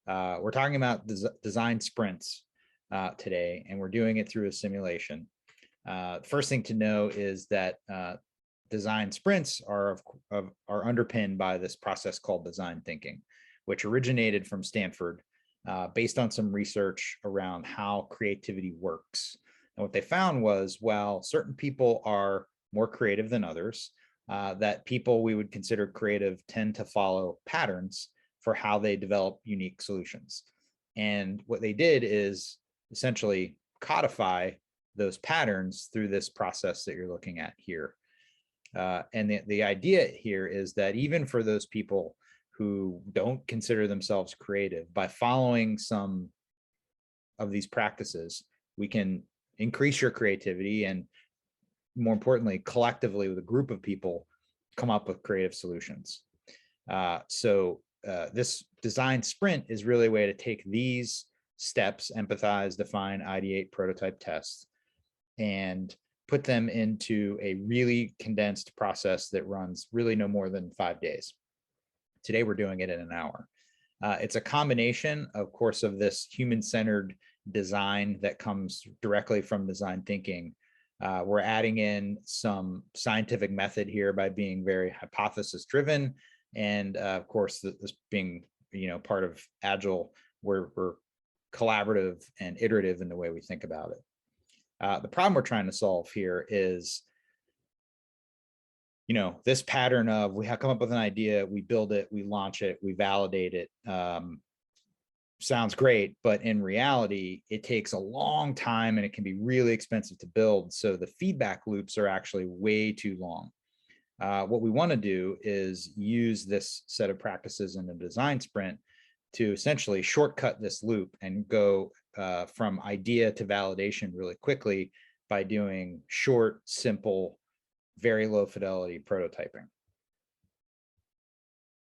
We're talking about design sprints today, and we're doing it through a simulation. First thing to know is that design sprints are underpinned by this process called design thinking, which originated from Stanford based on some research around how creativity works. And what they found was, while certain people are more creative than others, that people we would consider creative tend to follow patterns for how they develop unique solutions. And what they did is essentially codify those patterns through this process that you're looking at here. And the idea here is that even for those people who don't consider themselves creative, by following some of these practices, we can increase your creativity and, more importantly, collectively with a group of people, come up with creative solutions. So this design sprint is really a way to take these steps: empathize, define, ideate, prototype, test, and put them into a really condensed process that runs really no more than 5 days. Today, we're doing it in an hour. It's a combination, of course, of this human-centered design that comes directly from design thinking. We're adding in some scientific method here by being very hypothesis-driven, and of course, this being part of agile, we're collaborative and iterative in the way we think about it. The problem we're trying to solve here is, this pattern of we have come up with an idea, we build it, we launch it, we validate it. Sounds great, but in reality, it takes a long time and it can be really expensive to build. So the feedback loops are actually way too long. What we want to do is use this set of practices in a design sprint to essentially shortcut this loop and go from idea to validation really quickly by doing short, simple, very low fidelity prototyping.